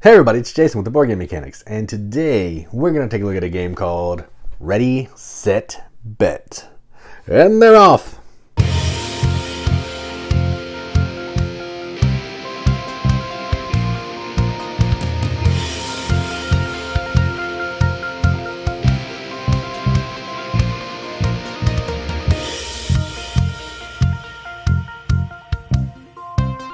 Hey everybody, it's Jason with the Boardgame Mechanics, and today we're going to take a look at a game called Ready, Set, Bet. And they're off!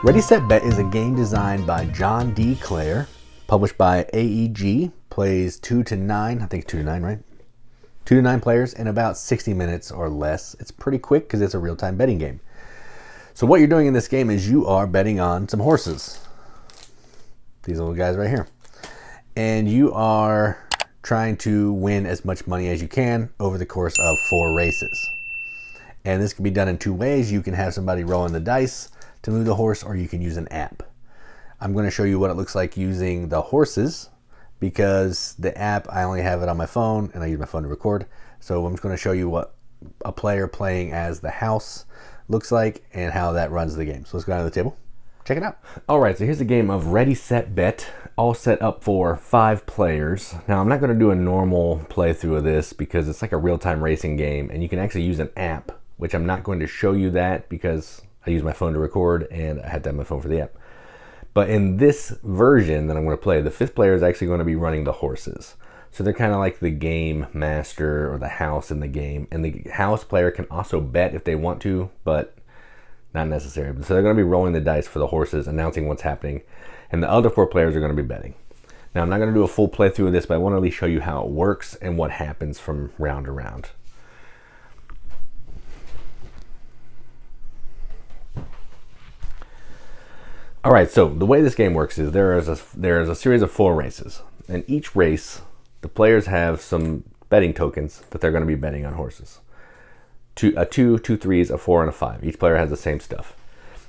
Ready, Set, Bet is a game designed by John D. Clare, published by AEG, plays 2 to 9, I think 2 to 9, right? 2 to 9 players in about 60 minutes or less. It's pretty quick because it's a real-time betting game. So what you're doing in this game is you are betting on some horses. These little guys right here. And you are trying to win as much money as you can over the course of 4 races. And this can be done in 2 ways. You can have somebody rolling the dice to move the horse, or you can use an app. I'm going to show you what it looks like using the horses, because the app, I only have it on my phone and I use my phone to record. So I'm just going to show you what a player playing as the house looks like and how that runs the game. So let's go down to the table, check it out. All right, so here's a game of Ready, Set, Bet, all set up for 5 players. Now I'm not going to do a normal playthrough of this because it's like a real-time racing game, and you can actually use an app, which I'm not going to show you that because I use my phone to record and I had to have my phone for the app. But in this version that I'm going to play, the 5th player is actually going to be running the horses. So they're kind of like the game master or the house in the game. And the house player can also bet if they want to, but not necessary. So they're going to be rolling the dice for the horses, announcing what's happening. And the other 4 players are going to be betting. Now I'm not going to do a full playthrough of this, but I want to at least show you how it works and what happens from round to round. All right, so the way this game works is there is a series of 4 races. And each race, the players have some betting tokens that they're going to be betting on horses. A 2, 2 3s, a 4, and a 5. Each player has the same stuff.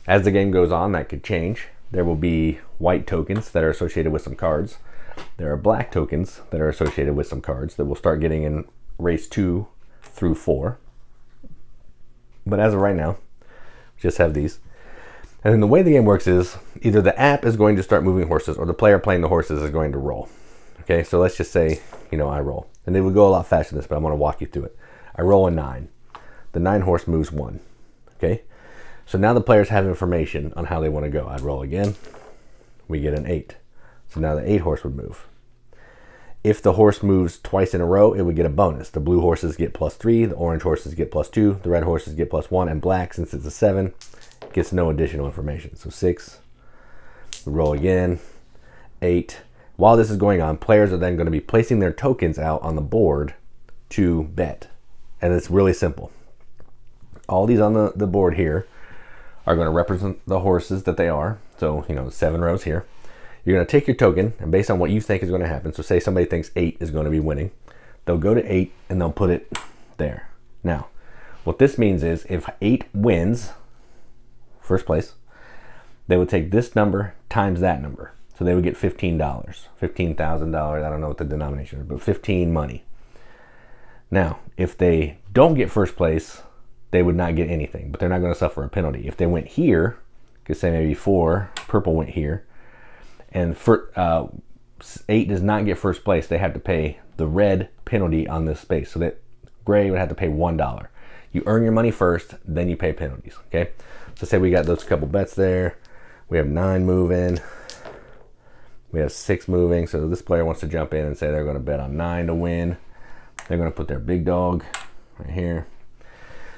As the game goes on, that could change. There will be white tokens that are associated with some cards. There are black tokens that are associated with some cards that we'll start getting in race 2 through 4. But as of right now, we just have these. And then the way the game works is either the app is going to start moving horses or the player playing the horses is going to roll. Okay, so let's just say, I roll. And it would go a lot faster than this, but I'm going to walk you through it. I roll a 9. The 9 horse moves 1. Okay, so now the players have information on how they want to go. I'd roll again. We get an 8. So now the 8 horse would move. If the horse moves twice in a row, it would get a bonus. The blue horses get +3, the orange horses get +2, the red horses get +1, and black, since it's a 7, gets no additional information. So 6, we roll again, 8. While this is going on, players are then going to be placing their tokens out on the board to bet. And it's really simple. All these on the board here are going to represent the horses that they are. So, 7 rows here. You're going to take your token, and based on what you think is going to happen, so say somebody thinks 8 is going to be winning, they'll go to 8 and they'll put it there. Now, what this means is if 8 wins, first place, they would take this number times that number. So they would get $15, $15,000. I don't know what the denomination is, but 15 money. Now, if they don't get first place, they would not get anything, but they're not going to suffer a penalty. If they went here, could say maybe 4, purple went here, and 8 does not get first place, they have to pay the red penalty on this space. So that gray would have to pay $1. You earn your money first, then you pay penalties, okay? So say we got those couple bets there. We have 9 moving. We have 6 moving. So this player wants to jump in and say they're going to bet on 9 to win. They're going to put their big dog right here.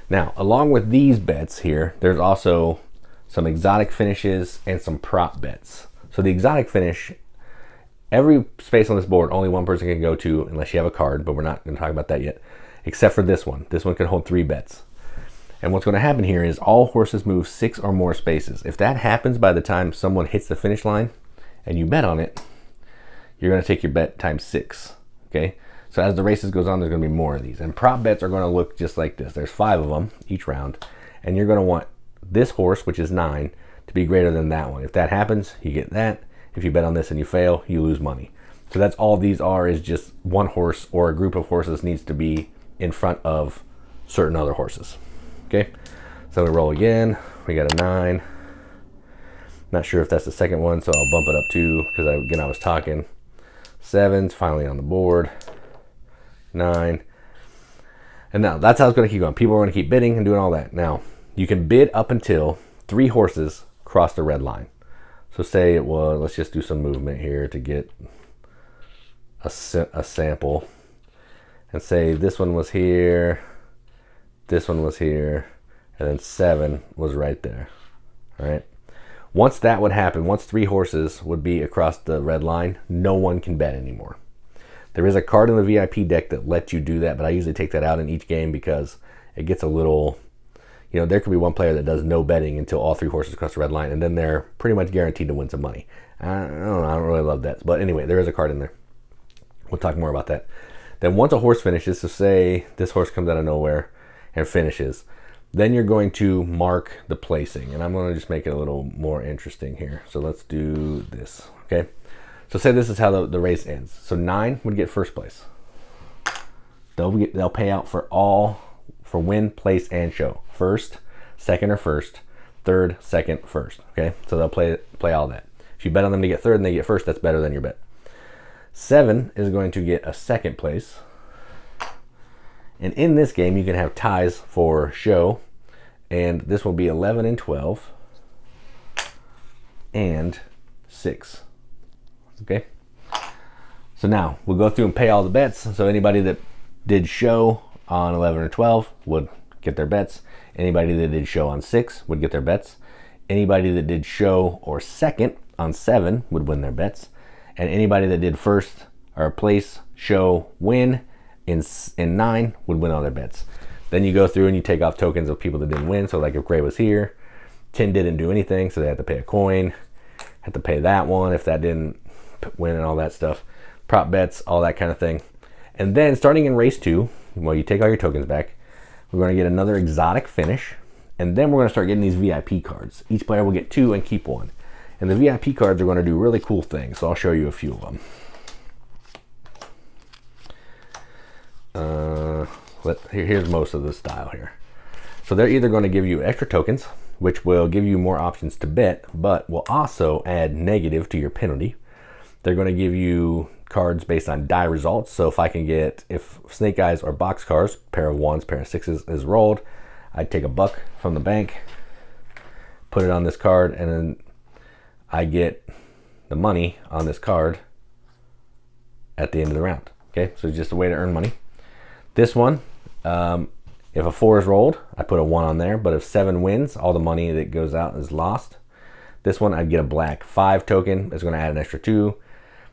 Now, along with these bets here, there's also some exotic finishes and some prop bets. So the exotic finish, every space on this board, only one person can go to unless you have a card, but we're not going to talk about that yet, except for this one. This one can hold 3 bets. And what's going to happen here is all horses move 6 or more spaces. If that happens by the time someone hits the finish line and you bet on it, you're going to take your bet times 6. Okay? So as the races goes on, there's going to be more of these. And prop bets are going to look just like this. There's 5 of them each round. And you're going to want this horse, which is 9, to be greater than that one. If that happens, you get that. If you bet on this and you fail, you lose money. So that's all these are, is just one horse or a group of horses needs to be in front of certain other horses. Okay, so we roll again. We got a 9. Not sure if that's the second one, so I'll bump it up 2 because again I was talking. 7's finally on the board. 9. And now that's how it's going to keep going. People are going to keep bidding and doing all that. Now, you can bid up until 3 horses cross the red line. So say it was, let's just do some movement here to get a sample. And say this one was here, this one was here, and then 7 was right there. All right. Once that would happen, once 3 horses would be across the red line, no one can bet anymore. There is a card in the VIP deck that lets you do that, but I usually take that out in each game because it gets a little, you know, there could be one player that does no betting until all 3 horses cross the red line, and then they're pretty much guaranteed to win some money. I don't know, I don't really love that. But anyway, there is a card in there. We'll talk more about that. Then once a horse finishes, so say this horse comes out of nowhere and finishes, then you're going to mark the placing. And I'm going to just make it a little more interesting here. So let's do this, okay? So say this is how the race ends. So 9 would get first place. They'll pay out for win, place, and show. First, second or first, third, second, first, okay? So they'll play all that. If you bet on them to get third and they get first, that's better than your bet. 7 is going to get a second place. And in this game, you can have ties for show. And this will be 11 and 12 and 6. Okay. So now we'll go through and pay all the bets. So anybody that did show on 11 or 12 would get their bets. Anybody that did show on 6 would get their bets. Anybody that did show or second on 7 would win their bets. And anybody that did first or place, show, win in 9 would win all their bets. Then you go through and you take off tokens of people that didn't win. So like if Gray was here, 10 didn't do anything, so they had to pay a coin. Had to pay that one if that didn't win and all that stuff. Prop bets, all that kind of thing. And then starting in race 2, well, you take all your tokens back. We're going to get another exotic finish. And then we're going to start getting these VIP cards. Each player will get 2 and keep 1. And the VIP cards are going to do really cool things. So I'll show you a few of them. Here's most of the style here. So they're either going to give you extra tokens, which will give you more options to bet, but will also add negative to your penalty. They're going to give you cards based on die results. So if snake eyes or box cars, pair of 1s, pair of 6s is rolled, I'd take $1 from the bank, put it on this card, and then I get the money on this card at the end of the round. Okay, so it's just a way to earn money. This one, if a 4 is rolled, I put a 1 on there, but if 7 wins, all the money that goes out is lost. This one, I'd get a black 5 token. It's going to add an extra 2.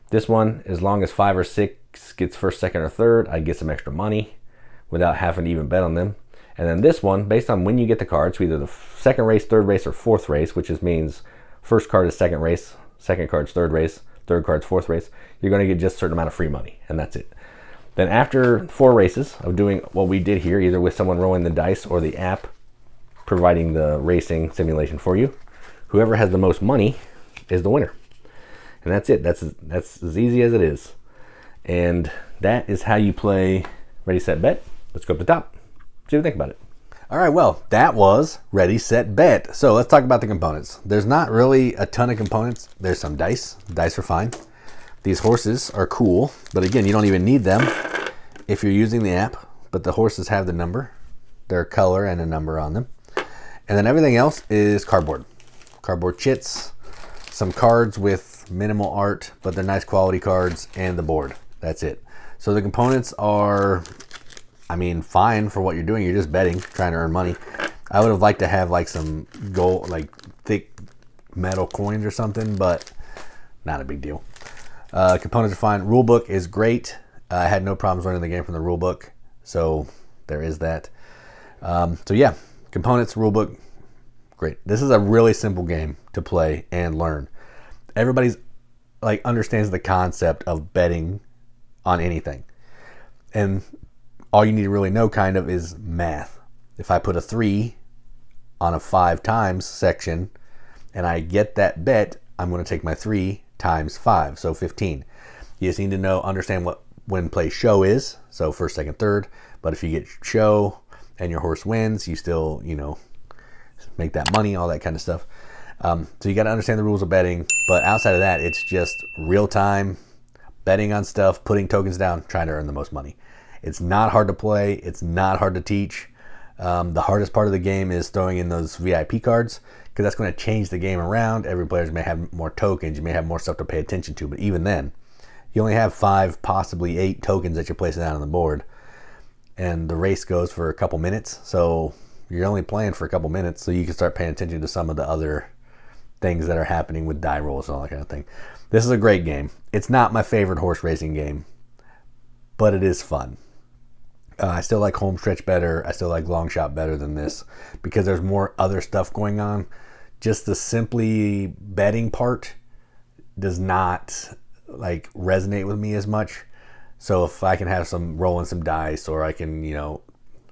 This one, as long as 5 or 6 gets first, second, or third, I'd get some extra money without having to even bet on them. And then this one, based on when you get the cards, so either the second race, third race, or fourth race, which means first card is second race, second card's third race, third card's fourth race, you're going to get just a certain amount of free money, and that's it. Then after 4 races of doing what we did here, either with someone rolling the dice or the app providing the racing simulation for you, whoever has the most money is the winner. And that's it. That's as easy as it is. And that is how you play Ready, Set, Bet. Let's go up the top. See what you think about it. All right, well, that was Ready, Set, Bet. So let's talk about the components. There's not really a ton of components. There's some dice. Dice are fine. These horses are cool, but again, you don't even need them if you're using the app, but the horses have the number, their color and a number on them. And then everything else is cardboard. Cardboard chits, some cards with minimal art, but they're nice quality cards, and the board. That's it. So the components are, I mean, fine for what you're doing. You're just betting, trying to earn money. I would have liked to have like some gold, like thick metal coins or something, but not a big deal. Components are fine. Rulebook is great. I had no problems learning the game from the rulebook, so there is that. So yeah, components, rulebook, great. This is a really simple game to play and learn. Everybody's like understands the concept of betting on anything, and all you need to really know kind of is math. If I put a 3 on a 5 times section and I get that bet, I'm going to take my 3 times 5, so 15. You just need to understand what when play show is, so first, second, third. But if you get show and your horse wins, you still, make that money, all that kind of stuff. So you got to understand the rules of betting, but outside of that, it's just real time betting on stuff, putting tokens down, trying to earn the most money. It's not hard to play. It's not hard to teach. The hardest part of the game is throwing in those VIP cards, because that's going to change the game around. Every player may have more tokens. You may have more stuff to pay attention to, but even then, you only have 5, possibly 8 tokens that you're placing down on the board, and the race goes for a couple minutes. So you're only playing for a couple minutes, so you can start paying attention to some of the other things that are happening with die rolls and all that kind of thing. This is a great game. It's not my favorite horse racing game, but it is fun. I still like Home Stretch better. I still like Long Shot better than this, because there's more other stuff going on. Just the simply betting part does not like resonate with me as much. So if I can have some rolling some dice, or I can,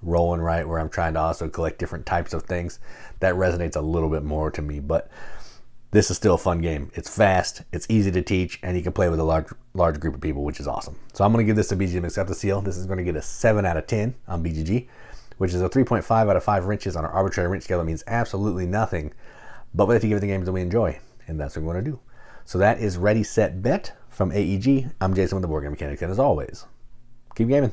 rolling right where I'm trying to also collect different types of things, that resonates a little bit more to me. But this is still a fun game. It's fast, it's easy to teach, and you can play with a large group of people, which is awesome. So I'm going to give this a BGG Accept the Seal. This is going to get a 7 out of 10 on BGG, which is a 3.5 out of 5 wrenches on our arbitrary wrench scale. That means absolutely nothing, but what if you give the games that we enjoy? And that's what we're going to do. So that is Ready, Set, Bet from AEG. I'm Jason with the Boardgame Mechanics, and as always, keep gaming.